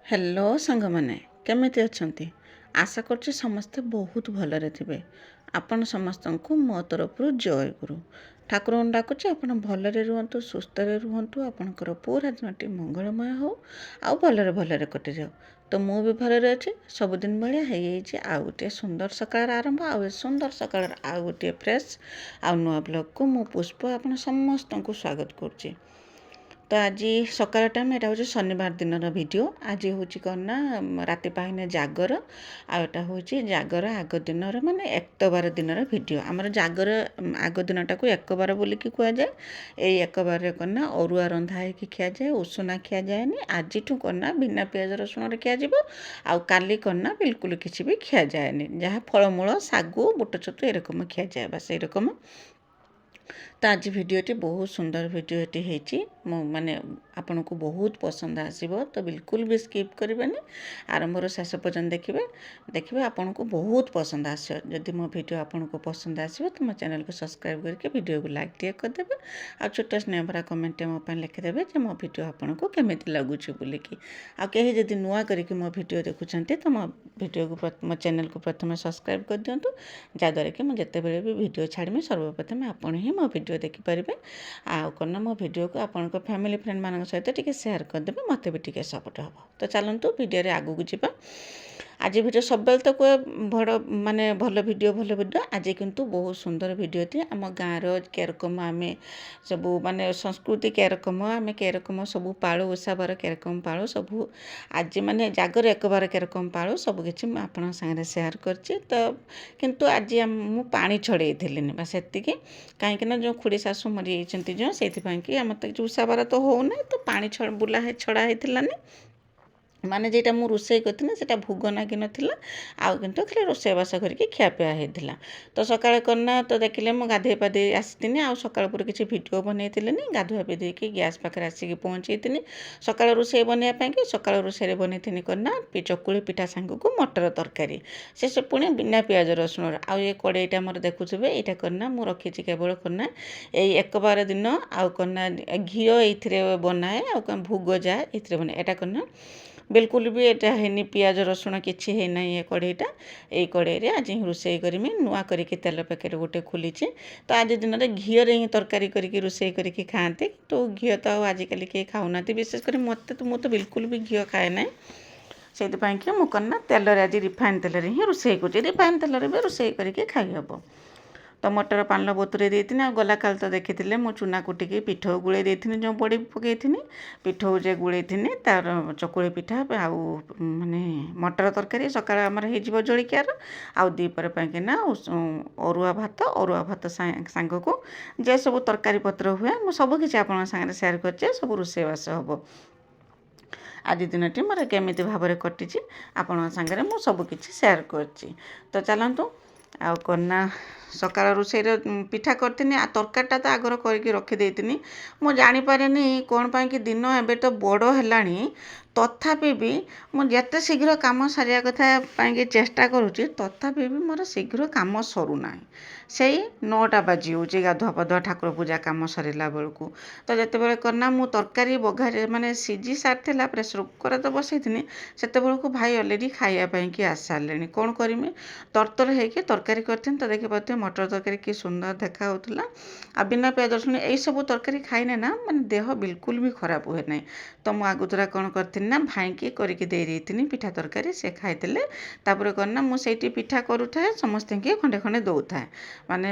Hello सांग मैंने केमिति अछंती आशा करछि समस्ते बहुत भलरे थिबे। आपण समस्त को मो तरफ जय गुरु ठाकुर डाकुछि आपण भलरे रुहंतु सुस्थरे रुहंतु आपणकर पूरा दिनटी मंगलमय हो आउ भलरे भलरे कटि जाओ। तो मु भी भलरे अछि सबुदिन भाया है आउ गोटे सुंदर सकाळ आरंभ आउ सुंदर सकाळ आउ गोटे फ्रेश आउ नुआ ब्लॉग को मु पुष्प आपण समस्त को स्वागत करछि। तो आज सकाळ टाइम एटा हूँ शनिवार दिन भिडियो आज हूँ कौन ना राति पाहिने जागर आटा हूँ जागर आग दिन माने एकबार दिन भिडियो आमर जागर आग दिनटा को एकबार बोलिकी कहुए यही एकबार कौन ना अरुआ रंधा होगी खिया जाए उषुना खिया जाएनि आज कौन ना बिना पियाज रसुण खिया आउ काली कौन ना बिल्कुल किसी भी खिया जाएनि जहाँ फलमूल सागु बुट छतु एरकम खिया जाए बस एरकम। तो आज भिडियोटी बहुत सुंदर भिडियोटी होती माने आपन को बहुत पसंद आसीबो तो बिल्कुल भी स्किप करेंगे आरंभ शेष पर्यंत देखिए आपन को बहुत पसंद आसो। जदि मो भिडियो आपन को पसंद आसो तो मो चैनल को सब्सक्राइब करके वीडियो को लाइक टे करदेवे आ छोटा स्नेह भरा कमेंट मो पे लिखिदेवे जे मो भिडियो आपन को केमिति लगुच बोलिकी आ कहीं जदि नुआ करके मो भिडियो देखुंते तो मो भिडियो को मो चैनल को प्रथम सब्सक्राइब कर दिंतु जहाँद्वारा कि मुझे जितेबाला भी भिडियो छाड़मी सर्वप्रथम आपड़ ही मो भिडियो देखिपारे आउ कौन मो भिडियो को आपण फैमिली फ्रेंड मान सहित टिके शेयर करदेवे मत भी टिके सपोर्ट हम। तो चलतु भिडियो आगू जावा। आज भिडियो सब तो कहे बड़ माने भल भिडियो आज किंतु बहुत सुंदर भिडियोटी आम गाँव केरकम आम सब माने संस्कृति केरकम आम केरकम सब पालू ओषा बार केरकम पालू सब आज माने जागर एक बार केरकम पालू सबकि आपण सागर सेयार करछि। तो किंतु आज मु पानी छड़े बस सेतिकी कहीं जो खुड़ी शाशु मरी जाइछन्ति जो से मत ओषा बार तो होना तो पानी बुला छड़ा होती माने जेटा मु रोषे करथिनी सेटा भोग नागी नथिला आउ किंतु खाली रोषेबास करके खियापिया होता। तो सकाळे करना तो देखिले मु गाधे पाधे आसीथिनी आउ सकाळ पूरा किसी भिडियो बनैथिलेनी गाधुआ पिधेकी गैस पाखे आसिकी पहुँचैथिनी सकाळ रोषे बनैया ପାଇଁ कि सकाळ रोषे बनैथिनी करना चकुली पिठा सांगକୁ मटर तरकारी से पुणी बिना पियाज रसुण आउ ये कड़ेईटा मोर देखुथिबे एटा करना मु रखिछि केवल करना एई एक बार दिन आउ करना घी एइथिरे बनाए आउ भोग जा एइथिरे बनाए एटा करना बिल्कुल भी एटा हैनी पियाज रसुण किछि है ना ये कड़ेईटा ये कड़ेई आज ही रोषे करमी नुआ करके तेल पैकेट गोटे खोली। तो आज दिन में घी ही तरकारी करके रोषे करके खाते तो घी तो आजिकल किए खाऊना विशेषकर मत तो मुझे बिल्कुल भी घी खाए ना से मुझे तेल आज रिफाइन तेल ही रोषे कर रिफाइन तेल भी रोषे करके खाई हम। तो मटर पान बतुरे देती गला काल तो देखी मो चूना कुटिकी पिठौ गुड़े देती जो बड़ी पकई पिठौ जे गुड़े तार चकुली पिठा आउ माने मटर तरकारी सकाळ आमर हो जलिकार आउ दीपर पाइकिना अरुआ भात सांग को जे सब तरकारी पत्र हुए मु सबकि आप शेयर कर सब रोषेबास हम। आज दिनटी मोर केमिति भाव कटि आपण सागर मु सबकि शेयर करछि। तो चलतु आउ कन्ना सकाळ रोषेर पिठा करथिनी आ तरकारीटा तो आगर करके रखिदेइथिनी मु जानिपारेनी कौन पाई कि दिन एबे तो बड़ हेलाणी तथापि भी मु जेते शीघ्र काम सारिया कथा पाई चेष्टा करुच्ची तथापि भी मोर शीघ्र काम सरुना से 9टा बाजी होची गाधुआ पाधुआ ठाकुर पूजा काम सरिला बेलू। तो जिते करना मु तरकारी बघारे माने सीझी सारी प्रेसर कुकर तो बसईथिनी सेते बेलू भाई अलरेडी खाइबापी कि आसी सारे कौन करमी तरतर होकर तरकारी करथिनी तो देखिए मटर तरकारी कि सुंदर देखा होता आ बिना पियाज रसुण यही सब तरकारी खाइने ना माने देह बिल्कुल भी खराब हुए ना। तो मु आगुतरा कौन करथिनी ना भाई की करके देइथिनी पिठा तरकारी से खाइले तापर करना मु सेठी पिठा करूଥାଏ समस्त के खंडे खंडे दउଥାଏ माने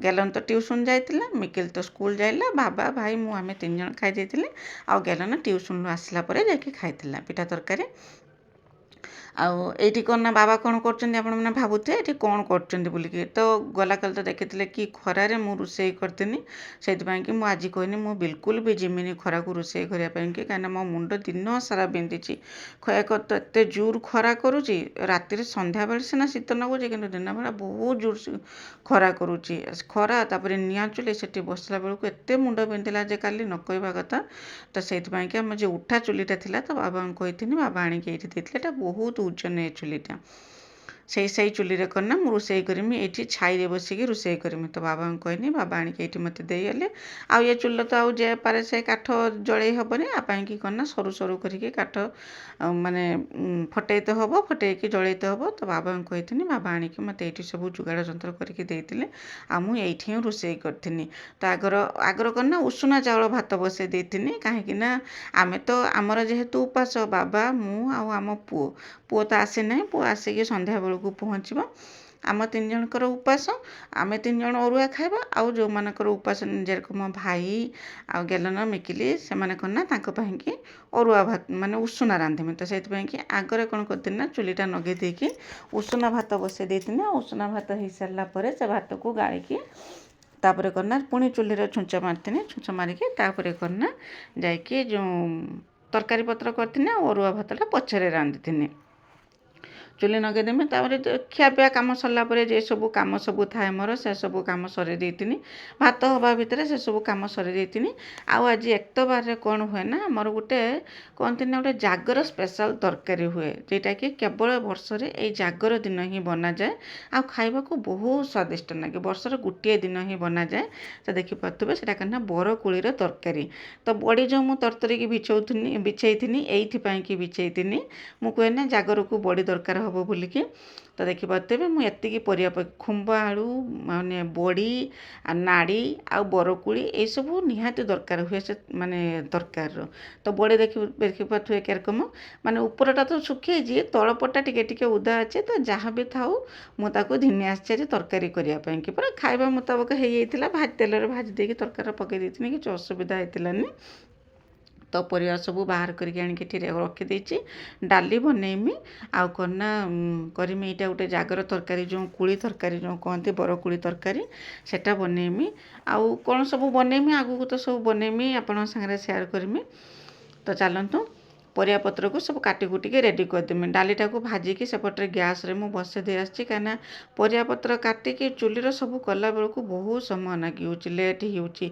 गेलन तो ट्यूशन जाइतिला मिकिल तो स्कूल जाइला बाबा भाई मु आमे 3 जण खाइ जाइतिले आ गेलन ट्यूशन आसला परे जाके खाइतिला पिठा तरकारी। आउ एठी करना बाबा कौन करछन्ती आपण माने भाबुथे एठी कौन करछन्ती बोलिकी तो गला काल तो देखिथिले कि खरारे मु रोषे करथिनी सेति पई कि मु आज कहनी मु बिल्कुल भी जिमिनी खरा को रोषे करिया पई कि काना मो मुंड दिन सारा बिंदिची खयक तो एते जोर खरा करूची राति रे संध्या बेले सिना शीत नगुची किंतु दिन बेला बहुत जोर खरा करूची खरा तापर निया चुली सेठी बसला बेलू एते मुंड बिंदिला जे काली न कहबा कथा। तो सेति पई कि हम जे उठा चुलीटा थिला तो बाबा कहिथिनी बाबा आनी के एठी देथिले एटा बहुत ओजन ए चुलीटा ସେଇ ଚୁଲିରେ କନା ମୁଁ ରୋଷେଇ କରିମି ଏଇଠି ଛାଇରେ ବସିକି ରୋଷେଇ କରିମି। ତ ବାବାଙ୍କୁ କହିନି, ବାବା ଆଣିକି ଏଇଠି ମୋତେ ଦେଇଗଲେ। ଆଉ ଏ ଚୁଲିରେ ତ ଆଉ ଯେ ପାରେ ସେ କାଠ ଜଳେଇ ହେବନି, ଆ ପାଇଁକି କନା ସରୁ ସରୁ କରିକି କାଠ ମାନେ ଫଟେଇତେ ହେବ, ଫଟେଇକି ଜଳେଇତେ ହେବ। ତ ବାବାଙ୍କୁ କହିଥିନି, ବାବା ଆଣିକି ମୋତେ ଏଇଠି ସବୁ ଯୋଗାଡ଼ ଯନ୍ତ୍ର କରିକି ଦେଇଥିଲେ। ଆଉ ମୁଁ ଏଇଠି ହିଁ ରୋଷେଇ କରିଥିନି। ତ ଆଗର କନା ଉଷୁନା ଚାଉଳ ଭାତ ବସେଇ ଦେଇଥିନି, କାହିଁକିନା ଆମର ଯେହେତୁ ଉପାସ, ବାବା ମୁଁ ଆଉ ଆମ ପୁଅ ତ ଆସିନାହିଁ, ପୁଅ ଆସିକି ସନ୍ଧ୍ୟାବେଳକୁ ପହଞ୍ଚିବ। ଆମ 3 ଜଣଙ୍କର ଉପାସ, ଆମେ 3 ଜଣ ଅରୁଆ ଖାଇବା। ଆଉ ଯେଉଁମାନଙ୍କର ଉପାସ ଯେରକମ ମୋ ଭାଇ ଆଉ ଗେଲନ ମିକିଲି, ସେମାନେ କ'ଣ ନା ତାଙ୍କ ପାଇଁକି ଅରୁଆ ଭାତ ମାନେ ଉଷୁନା ରାନ୍ଧିମି। ତ ସେଇଥିପାଇଁକି ଆଗରେ କ'ଣ କରିଥିଲି ନା ଚୁଲିଟା ଲଗେଇ ଦେଇକି ଉଷୁନା ଭାତ ବସେଇ ଦେଇଥିଲି। ଆଉ ଉଷୁନା ଭାତ ହେଇସାରିଲା ପରେ ସେ ଭାତକୁ ଗାଳିକି ତାପରେ କ'ଣ ନା ପୁଣି ଚୁଲିରେ ଛୁଞ୍ଚ ମାରିଥିଲି। ଛୁଞ୍ଚ ମାରିକି ତାପରେ କ'ଣ ନା ଯାଇକି ଯେଉଁ ତରକାରୀ ପତ୍ର କରିଥିଲି, ଆଉ ଅରୁଆ ଭାତଟା ପଛରେ ରାନ୍ଧିଥିଲି। ଚୁଲି ଲଗେଇଦେମି, ତାପରେ ଖିଆପିଆ କାମ ସରିଲା ପରେ ଯେ ସବୁ କାମ ସବୁ ଥାଏ ମୋର, ସେ ସବୁ କାମ ସରେଇ ଦେଇଥିନି। ଭାତ ହେବା ଭିତରେ ସେ ସବୁ କାମ ସରେଇ ଦେଇଥିନି। ଆଉ ଆଜି ଏକ୍ତବାରରେ କ'ଣ ହୁଏ ନା, ଆମର ଗୋଟେ କହନ୍ତି ନା ଗୋଟେ ଜାଗର ସ୍ପେଶାଲ୍ ତରକାରୀ ହୁଏ, ଯେଉଁଟାକି କେବଳ ବର୍ଷରେ ଏଇ ଜାଗର ଦିନ ହିଁ ବନାଯାଏ। ଆଉ ଖାଇବାକୁ ବହୁତ ସ୍ୱାଦିଷ୍ଟ ଲାଗେ। ବର୍ଷର ଗୋଟିଏ ଦିନ ହିଁ ବନାଯାଏ। ତ ଦେଖିପାରୁଥିବେ ସେଇଟା କ'ଣ ନା ବରକୋଳିର ତରକାରୀ। ତ ବଡ଼ି ଯେଉଁ ମୁଁ ତରତରିକି ବିଛେଇଥିନି ଏଇଥିପାଇଁକି ବିଛେଇଥିନି, ମୁଁ କୁହେ ନା ଜାଗରକୁ ବଡ଼ି ଦରକାର ହେବ ବୋଲିକି। ତ ଦେଖିପାରୁଥିବେ ମୁଁ ଏତିକି ପରିବା ଖୁମ୍ବ ଆଳୁ ମାନେ ବଡ଼ି ଆଉ ନାଡ଼ି ଆଉ ବରକୋଳି ଏଇସବୁ ନିହାତି ଦରକାର ହୁଏ ସେ ମାନେ ତରକାରୀର। ତ ବଡ଼ି ଦେଖିପାରୁଥିବେ କେରକମ ମାନେ ଉପରଟା ତ ଶୁଖିଯାଇଛି, ତଳପଟା ଟିକେ ଟିକେ ଓଦା ଅଛି। ତ ଯାହା ବି ଥାଉ ମୁଁ ତାକୁ ଘିନି ଆସିଛି ଆଜି ତରକାରୀ କରିବା ପାଇଁକି। ପୁରା ଖାଇବା ମୁତାବକ ହେଇଯାଇଥିଲା। ତେଲରେ ଭାଜି ଦେଇକି ତରକାରୀରେ ପକାଇ ଦେଇଥିଲି, କିଛି ଅସୁବିଧା ହେଇଥିଲାନି। ତ ପରିବା ସବୁ ବାହାର କରିକି ଆଣିକି ଏଠି ରଖିଦେଇଛି। ଡାଲି ବନେଇମି, ଆଉ କ'ଣ ନା କରିମି ଏଇଟା ଗୋଟେ ଜାଗର ତରକାରୀ, ଯେଉଁ କୋଳି ତରକାରୀ ଯେଉଁ କହନ୍ତି ବରକୋଳି ତରକାରୀ, ସେଟା ବନେଇମି। ଆଉ କ'ଣ ସବୁ ବନେଇମି ଆଗକୁ ତ ସବୁ ବନେଇମି, ଆପଣଙ୍କ ସାଙ୍ଗରେ ସେୟାର କରିମି। ତ ଚାଲନ୍ତୁ ପରିବାପତ୍ରକୁ ସବୁ କାଟିକୁଟିକି ରେଡ଼ି କରିଦେମି। ଡାଲିଟାକୁ ଭାଜିକି ସେପଟରେ ଗ୍ୟାସ୍ରେ ମୁଁ ବସେଇ ଦେଇ ଆସିଛି, କାହିଁକିନା ପରିବାପତ୍ର କାଟିକି ଚୁଲିର ସବୁ କଲାବେଳକୁ ବହୁତ ସମୟ ଲାଗିଯାଉଛି, ଲେଟ୍ ହେଇଯାଉଛି।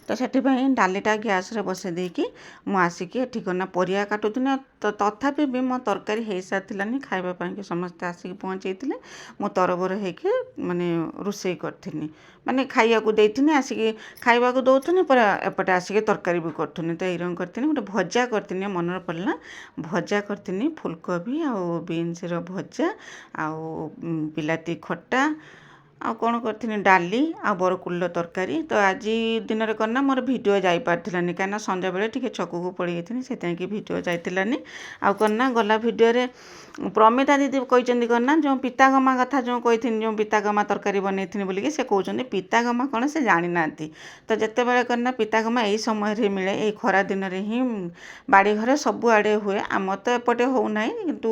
ତ ସେଥିପାଇଁ ଡାଲିଟା ଗ୍ୟାସ୍ରେ ବସେଇ ଦେଇକି ମୁଁ ଆସିକି ଏଠି କ'ଣ ନା ପରିବା କାଟୁଥିଲି। ତ ତଥାପି ବି ମୋ ତରକାରୀ ହେଇସାରିଥିଲାନି, ଖାଇବା ପାଇଁକି ସମସ୍ତେ ଆସିକି ପହଞ୍ଚେଇଥିଲେ। ମୁଁ ତରବର ହେଇକି ମାନେ ରୋଷେଇ କରିଥିନି, ମାନେ ଖାଇବାକୁ ଦେଇଥିନି, ଆସିକି ଖାଇବାକୁ ଦେଉଥିନି, ପରେ ଏପଟେ ଆସିକି ତରକାରୀ ବି କରୁଥିନି। ତ ଏଇରକମ କରିଥିନି। ଗୋଟେ ଭଜା କରିଥିନି, ମନରେ ପଡ଼ିଲା ଭଜା କରିଥିନି, ଫୁଲକୋବି ଆଉ ବିନ୍ସର ଭଜା, ଆଉ ବିଲାତି ଖଟା, ଆଉ କ'ଣ କରିଥିନି ଡାଲି ଆଉ ବରକୋଳିର ତରକାରୀ। ତ ଆଜି ଦିନରେ କ'ଣ ନା ମୋର ଭିଡ଼ିଓ ଯାଇପାରିଥିଲାନି, କାହିଁକିନା ସନ୍ଧ୍ୟାବେଳେ ଟିକେ ଛକକୁ ପଳେଇ ଯାଇଥିଲି, ସେଥିପାଇଁକି ଭିଡ଼ିଓ ଯାଇଥିଲାନି। ଆଉ କ'ଣ ନା ଗଲା ଭିଡ଼ିଓରେ ପ୍ରମିତା ଦିଦି କହିଛନ୍ତି କ'ଣ ନା ଯେଉଁ ପିତାଗମା କଥା ଯେଉଁ କହିଥିନି, ଯେଉଁ ପିତାଗମା ତରକାରୀ ବନେଇଥିନି ବୋଲିକି, ସେ କହୁଛନ୍ତି ପିତାଗମା କ'ଣ ସେ ଜାଣିନାହାନ୍ତି। ତ ଯେତେବେଳେ କ'ଣ ନା ପିତାଗମା ଏଇ ସମୟରେ ମିଳେ, ଏଇ ଖରା ଦିନରେ ହିଁ ବାଡ଼ି ଘରେ ସବୁଆଡ଼େ ହୁଏ। ଆମର ତ ଏପଟେ ହେଉନାହିଁ, କିନ୍ତୁ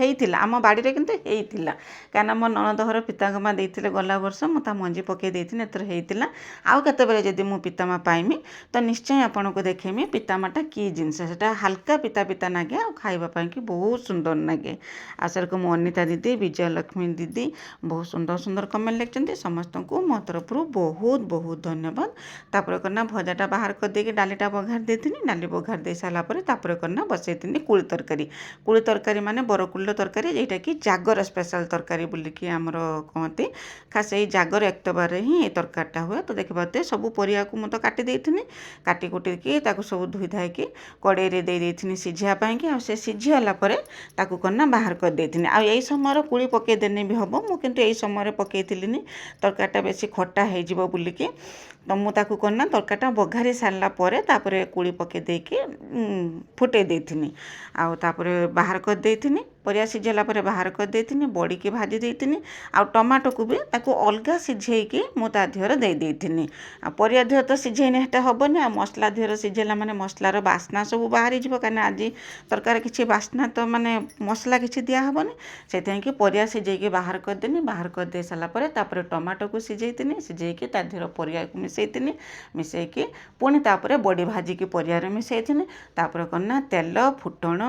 ହେଇଥିଲା ଆମ ବାଡ଼ିରେ, କିନ୍ତୁ ହେଇଥିଲା। କାହିଁକିନା ମୋ ନଣନ୍ଦ ଘର ପିତାଗମା ଦେଇଥିଲେ ଗଲା ବର୍ଷ, ମୁଁ ତା ମଞ୍ଜି ପକାଇ ଦେଇଥିଲି, ଏଥର ହେଇଥିଲା। ଆଉ କେତେବେଳେ ଯଦି ମୁଁ ପିତାମା ପାଇମି ତ ନିଶ୍ଚୟ ଆପଣଙ୍କୁ ଦେଖେଇମି ପିତାମାଟା କି ଜିନିଷ। ସେଟା ହାଲକା ପିତା ପିତା ଲାଗେ, ଆଉ ଖାଇବା ପାଇଁକି ବହୁତ ସୁନ୍ଦର ଲାଗେ। ଆଉ ସେରକମ ଅନିତା ଦିଦି, ବିଜୟଲକ୍ଷ୍ମୀ ଦିଦି ବହୁତ ସୁନ୍ଦର ସୁନ୍ଦର କମେଣ୍ଟ ଲେଖିଛନ୍ତି। ସମସ୍ତଙ୍କୁ ମୋ ତରଫରୁ ବହୁତ ବହୁତ ଧନ୍ୟବାଦ। ତାପରେ କ'ଣ ନା ଭଜାଟା ବାହାର କରିଦେଇକି ଡାଲିଟା ବଘାରି ଦେଇଥିଲି। ଡାଲି ବଘାରି ଦେଇ ସାରିଲା ପରେ ତାପରେ କ'ଣ ନା ବସେଇଥିଲି କୋଳି ତରକାରୀ। କୋଳି ତରକାରୀ ମାନେ ବରକୋଳିର ତରକାରୀ, ଯେଉଁଟାକି ଜାଗର ସ୍ପେଶାଲ୍ ତରକାରୀ ବୋଲିକି ଆମର କହନ୍ତି। ଖାସ୍ ଏଇ ଜାଗର ଏକ୍ତବାରରେ ହିଁ ଏ ତରକାରୀଟା ହୁଏ। ତ ଦେଖିପାରୁଥିବେ ସବୁ ପରିବାକୁ ମୁଁ ତ କାଟି ଦେଇଥିଲି, କାଟି କୁଟିକି ତାକୁ ସବୁ ଧୋଇ ଧାଇକି କଡ଼େଇରେ ଦେଇଥିଲି ସିଝିବା ପାଇଁକି। ଆଉ ସେ ସିଝିଗଲା ପରେ ତାକୁ କ'ଣ ନା ବାହାର କରିଦେଇଥିଲି। ଆଉ ଏଇ ସମୟରେ କୋଳି ପକାଇଦେଲେ ବି ହେବ, ମୁଁ କିନ୍ତୁ ଏଇ ସମୟରେ ପକାଇଥିଲିନି, ତରକାରୀଟା ବେଶୀ ଖଟା ହେଇଯିବ ବୋଲିକି। ତ ମୁଁ ତାକୁ କ'ଣ ନା ତରକାରୀଟା ବଘାରି ସାରିଲା ପରେ ତାପରେ କୋଳି ପକାଇ ଦେଇକି ଫୁଟାଇ ଦେଇଥିଲି। ଆଉ ତାପରେ ବାହାର କରିଦେଇଥିଲି, ପରିବା ସିଝିଲା ପରେ ବାହାର କରିଦେଇଥିଲି, ବଡ଼ିକି ଭାଜି ଦେଇଥିଲି। ଆଉ ଟମାଟୋକୁ ବି ତାକୁ ଅଲଗା ସିଝେଇକି ମୁଁ ତା ଦେହରେ ଦେଇଥିଲି। ଆଉ ପରିବା ଦେହରେ ତ ସିଝେଇନି, ସେଟା ହେବନି। ଆଉ ମସଲା ଦେହରେ ସିଝେଇଲା ମାନେ ମସଲାର ବାସ୍ନା ସବୁ ବାହାରିଯିବ, କାହିଁକିନା ଆଜି ତରକାରୀ କିଛି ବାସ୍ନା ତ ମାନେ ମସଲା କିଛି ଦିଆହେବନି। ସେଥିପାଇଁକି ପରିବା ସିଝେଇକି ବାହାର କରିଦେଲି। ବାହାର କରିଦେଇ ସାରିଲା ପରେ ତାପରେ ଟମାଟୋକୁ ସିଝେଇଥିଲି, ସିଝେଇକି ତା ଦେହରେ ପରିବାକୁ ମିଶାଇଥିଲି, ମିଶାଇକି ପୁଣି ତାପରେ ବଡ଼ି ଭାଜିକି ପରିବାରେ ମିଶାଇଥିଲି। ତାପରେ କ'ଣ ନା ତେଲ, ଫୁଟଣ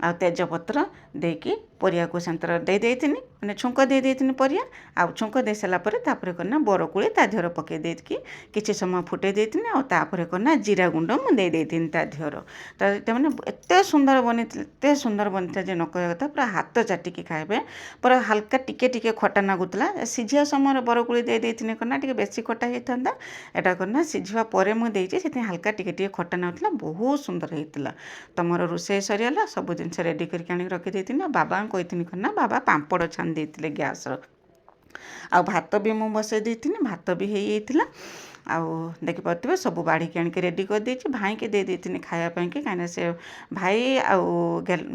ଆଉ ତେଜପତ୍ର ଦେଇକି ପରିବାକୁ ସେନ୍ତର ଦେଇ ଦେଇଥିଲି। ମାନେ ଛୁଙ୍କ ଦେଇଥିନି ପରିବା ଆଉ ଛୁଙ୍କ ଦେଇ ସାରିଲା ପରେ ତାପରେ କନା ବରକୋଳି ତା ଦେହରେ ପକେଇ ଦେଇକି କିଛି ସମୟ ଫୁଟେଇ ଦେଇଥିନି ଆଉ ତାପରେ କନା ଜିରା ଗୁଣ୍ଡ ମୁଁ ଦେଇଥିନି ତା ଦେହର ତା ମାନେ ଏତେ ସୁନ୍ଦର ବନିଥିଲା ଯେ ନ କହିବା କଥା ପୁରା ହାତ ଚାଟିକି ଖାଇବେ ପୁରା ହାଲକା ଟିକେ ଖଟା ନାଗୁଥିଲା ସିଝିବା ସମୟରେ ବରକୋଳି ଦେଇଥିନି କନା ଟିକେ ବେଶୀ ଖଟା ହେଇଥାନ୍ତା ଏଟା କନା ସିଝିବା ପରେ ମୁଁ ଦେଇଛି ସେଥିପାଇଁ ହାଲକା ଟିକେ ଖଟା ନାଗୁଥିଲା ବହୁତ ସୁନ୍ଦର ହେଇଥିଲା। ତମର ରୋଷେଇ ସରିଗଲା ସବୁ ଜିନିଷ ରେଡ଼ି କରିକି ଆଣିକି ରଖିଦେଇଥିନି ଆଉ ବାବାଙ୍କୁ କହିଥିନି କନା ବାବା ପାମ୍ପଡ଼ ଛାଣି ଦେଇଥିଲେ ଗ୍ୟାସ୍ର ଆଉ ଭାତ ବି ମୁଁ ବସାଇ ଦେଇଥିନି ଭାତ ବି ହେଇଯାଇଥିଲା ଆଉ ଦେଖିପାରୁଥିବେ ସବୁ ବାଢ଼ିକି ଆଣିକି ରେଡ଼ି କରିଦେଇଛି ଭାଇକି ଦେଇଥିନି ଖାଇବା ପାଇଁକି କାହିଁକିନା ସେ ଭାଇ ଆଉ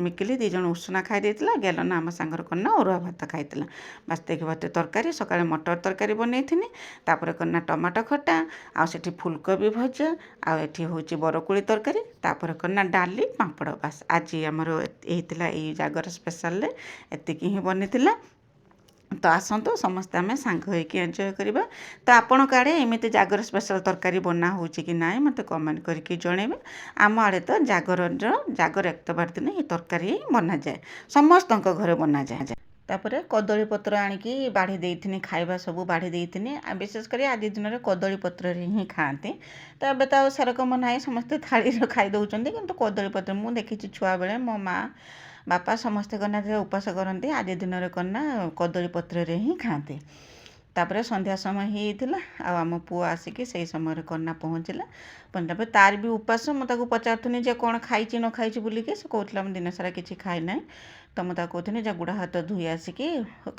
ମିକିଲି ଦୁଇ ଜଣ ଉଷୁନା ଖାଇ ଦେଇଥିଲା ଗେଲନା ଆମ ସାଙ୍ଗରେ କନା ଅରୁଆ ଭାତ ଖାଇଥିଲା ବାସ୍ ଦେଖିପାରୁଥିବେ ତରକାରୀ ସକାଳେ ମଟର ତରକାରୀ ବନେଇଥିନି ତାପରେ କନା ଟମାଟୋ ଖଟା ଆଉ ସେଠି ଫୁଲକୋବି ଭଜା ଆଉ ଏଠି ହେଉଛି ବରକୋଳି ତରକାରୀ ତାପରେ କନା ଡାଲି ପାମ୍ପଡ଼ ବାସ୍ ଆଜି ଆମର ହେଇଥିଲା ଏଇ ଜାଗର ସ୍ପେଶାଲରେ ଏତିକି ହିଁ ବନିଥିଲା। ତ ଆସନ୍ତୁ ସମସ୍ତେ ଆମେ ସାଙ୍ଗ ହେଇକି ଏନ୍ଜୟ କରିବା। ତ ଆପଣଙ୍କ ଆଡ଼େ ଏମିତି ଜାଗର ସ୍ପେଶାଲ ତରକାରୀ ବନା ହେଉଛି କି ନାହିଁ ମୋତେ କମେଣ୍ଟ କରିକି ଜଣାଇବେ। ଆମ ଆଡ଼େ ତ ଜାଗର ଏକ୍ତବାର ଦିନ ଏ ତରକାରୀ ବନାଯାଏ ସମସ୍ତଙ୍କ ଘରେ ବନାଯାଏ। ତାପରେ କଦଳୀ ପତ୍ର ଆଣିକି ବାଢ଼ି ଦେଇଥିନି ଖାଇବା ସବୁ ବାଢ଼ି ଦେଇଥିନି ଆଉ ବିଶେଷ କରି ଆଜି ଦିନରେ କଦଳୀ ପତ୍ରରେ ହିଁ ଖାଆନ୍ତି। ତ ଏବେ ତ ଆଉ ସେରକମ ନାହିଁ ସମସ୍ତେ ଥାଳିରେ ଖାଇ ଦେଉଛନ୍ତି କିନ୍ତୁ କଦଳୀ ପତ୍ର ମୁଁ ଦେଖିଛି ଛୁଆବେଳେ ମୋ ମା ବାପା ସମସ୍ତେ କନା ଉପାସ କରନ୍ତି ଆଜି ଦିନରେ କନା କଦଳୀ ପତ୍ରରେ ହିଁ ଖାଆନ୍ତି। ତାପରେ ସନ୍ଧ୍ୟା ସମୟ ହେଇଯାଇଥିଲା ଆଉ ଆମ ପୁଅ ଆସିକି ସେଇ ସମୟରେ କନା ପହଞ୍ଚିଲା ତାପରେ ତାର ବି ଉପାସ ମୁଁ ତାକୁ ପଚାରୁଥିଲି ଯେ କ'ଣ ଖାଇଛି ନ ଖାଇଛି ବୋଲିକି ସେ କହୁଥିଲା ମୁଁ ଦିନସାରା କିଛି ଖାଇନାହିଁ ତ ମୁଁ ତାକୁ କହୁଥିଲି ଯେ ଗୋଡ଼ ହାତ ଧୋଇ ଆସିକି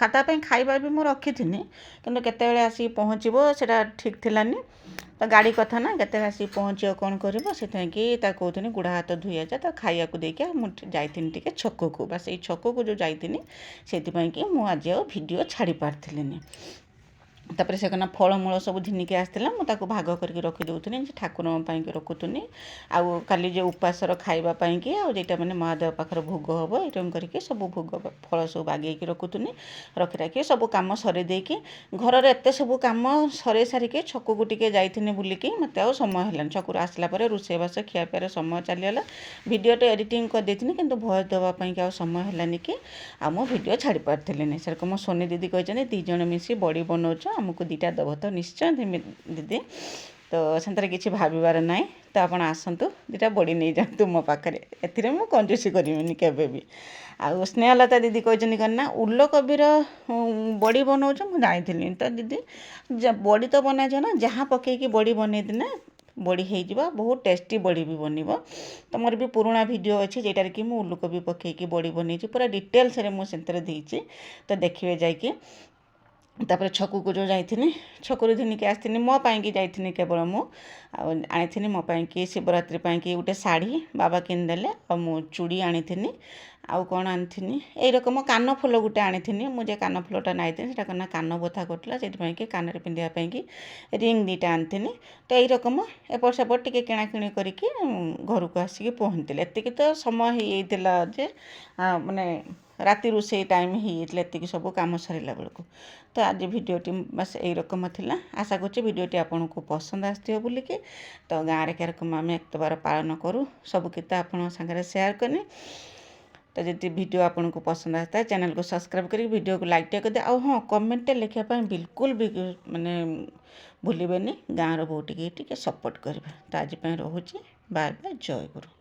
ତା ପାଇଁ ଖାଇବା ବି ମୁଁ ରଖିଥିନି କିନ୍ତୁ କେତେବେଳେ ଆସିକି ପହଞ୍ଚିବ ସେଇଟା ଠିକ୍ ଥିଲାନି ତ ଗାଡ଼ି କଥା ନା କେତେବେଳେ ଆସିକି ପହଞ୍ଚିବ କ'ଣ କରିବ ସେଥିପାଇଁକି ତାକୁ କହୁଥିଲି ଗୋଡ଼ ହାତ ଧୋଇ ଆସେ ତାକୁ ଖାଇବାକୁ ଦେଇକି ମୁଁ ଯାଇଥିନି ଟିକେ ଛକକୁ ବା ସେଇ ଛକକୁ ଯେଉଁ ଯାଇଥିନି ସେଥିପାଇଁକି ମୁଁ ଆଜି ଆଉ ଭିଡ଼ିଓ ଛାଡ଼ି ପାରିଥିଲିନି। ତାପରେ ସେ କନା ଫଳମୂଳ ସବୁ ଘିନିକି ଆସିଥିଲା ମୁଁ ତାକୁ ଭାଗ କରିକି ରଖିଦେଉଥିଲି ଯେ ଠାକୁରଙ୍କ ପାଇଁକି ରଖୁଥିଲି ଆଉ କାଲି ଯେଉଁ ଉପାସର ଖାଇବା ପାଇଁକି ଆଉ ଯେଇଟା ମାନେ ମହାଦେବ ପାଖରେ ଭୋଗ ହେବ ଏଇରକମ କରିକି ସବୁ ଭୋଗ ଫଳ ସବୁ ବାଗେଇକି ରଖୁଥିଲି ରଖି ସବୁ କାମ ସରେଇ ଦେଇକି ଘରର ଏତେ ସବୁ କାମ ସରେଇ ସାରିକି ଛକକୁ ଟିକେ ଯାଇଥିନି ବୁଲିକି ମୋତେ ଆଉ ସମୟ ହେଲାନି ଛକରୁ ଆସିଲା ପରେ ରୋଷେଇବାସ ଖିଆପିଆରେ ସମୟ ଚାଲିଗଲା ଭିଡ଼ିଓଟେ ଏଡ଼ିଟିଂ କରିଦେଇଥିଲି କିନ୍ତୁ ଭଏସ୍ ଦେବା ପାଇଁକି ଆଉ ସମୟ ହେଲାନି କି ଆଉ ମୁଁ ଭିଡ଼ିଓ ଛାଡ଼ି ପାରିଥିଲିନି ସେରକମ ମୋ ସୋନି ଦିଦି କହିଛନ୍ତି 2 ଜଣ ମିଶି ବଡ଼ି ବନାଉଛ ଆମକୁ 2ଟା ଦେବ ତ ନିଶ୍ଚୟ ଦିଦି ତ ସେଥିରେ କିଛି ଭାବିବାର ନାହିଁ ତ ଆପଣ ଆସନ୍ତୁ 2ଟା ବଡ଼ି ନେଇଯାଆନ୍ତୁ ମୋ ପାଖରେ ଏଥିରେ ମୁଁ କଞ୍ଜୁସି କରିବିନି କେବେ ବି। ଆଉ ସ୍ନେହଲତା ଦିଦି କହିଛନ୍ତି କ'ଣ ନା ଉଲକୋବିର ବଡ଼ି ବନାଉଛ ମୁଁ ଜାଣିଥିଲି ତ ଦିଦି ବଡ଼ି ତ ବନାଯାଏ ନା ଯାହା ପକେଇକି ବଡ଼ି ବନେଇଦିନା ବଡ଼ି ହେଇଯିବ ବହୁତ ଟେଷ୍ଟି ବଡ଼ି ବି ବନିବ। ତ ମୋର ବି ପୁରୁଣା ଭିଡ଼ିଓ ଅଛି ଯେଟାରେ କି ମୁଁ ଉଲକୋବି ପକେଇକି ବଡ଼ି ବନେଇଛି ପୁରା ଡିଟେଲ୍ସରେ ମୁଁ ସେଥିରେ ଦେଇଛି ତ ଦେଖିବେ ଯାଇକି। ତାପରେ ଛକକୁ ଯେଉଁ ଯାଇଥିନି ଛକରୁ ଘିନିକି ଆସିଥିନି ମୋ ପାଇଁକି ଯାଇଥିନି କେବଳ ମୁଁ ଆଉ ଆଣିଥିନି ମୋ ପାଇଁକି ଶିବରାତ୍ରି ପାଇଁକି ଗୋଟେ ଶାଢ଼ୀ ବାବା କିଣିଦେଲେ ଆଉ ମୁଁ ଚୁଡ଼ି ଆଣିଥିନି ଆଉ କ'ଣ ଆଣିଥିନି ଏଇରକମ କାନଫୁଲ ଗୋଟେ ଆଣିଥିନି ମୁଁ ଯେ କାନଫୁଲଟା ନାଇଥିନି ସେଟା କନା କାନ ବଥା କରୁଥିଲା ସେଥିପାଇଁକି କାନରେ ପିନ୍ଧିବା ପାଇଁକି ରିଙ୍ଗ 2ଟା ଆଣିଥିନି ତ ଏଇରକମ ଏପଟ ସେପଟ ଟିକେ କିଣାକିଣି କରିକି ଘରକୁ ଆସିକି ପହଞ୍ଚିଥିଲେ ଏତିକି ତ ସମୟ ହେଇଯାଇଥିଲା ଯେ ମାନେ ରାତି ରୋଷେଇ ଟାଇମ୍ ହେଇଯାଇଥିଲା ଏତିକି ସବୁ କାମ ସରିଲା ବେଳକୁ। ତ ଆଜି ଭିଡ଼ିଓଟି ବାସ୍ ଏଇରକମ ଥିଲା ଆଶା କରୁଛି ଭିଡ଼ିଓଟି ଆପଣଙ୍କୁ ପସନ୍ଦ ଆସିଥିବ ବୋଲିକି ତ ଗାଁରେ କେରକମ ଆମେ ଏକ୍ତବାର ପାଳନ କରୁ ସବୁ କିଛି ଆପଣଙ୍କ ସାଙ୍ଗରେ ସେୟାର କଲି। ତ ଯଦି ଭିଡ଼ିଓ ଆପଣଙ୍କୁ ପସନ୍ଦ ଆସିଥାଏ ଚ୍ୟାନେଲକୁ ସବସ୍କ୍ରାଇବ୍ କରିକି ଭିଡ଼ିଓକୁ ଲାଇକ୍ଟେ କରିଦିଅ ଆଉ ହଁ କମେଣ୍ଟରେ ଲେଖିବା ପାଇଁ ବିଲକୁଲ ବି ମାନେ ଭୁଲିବେନି ଗାଁର ବୋହୂଟିକି ଟିକେ ସପୋର୍ଟ କରିବେ। ତ ଆଜି ପାଇଁ ରହୁଛି ବାଏ ବାଏ ଜୟ ଗୁରୁ।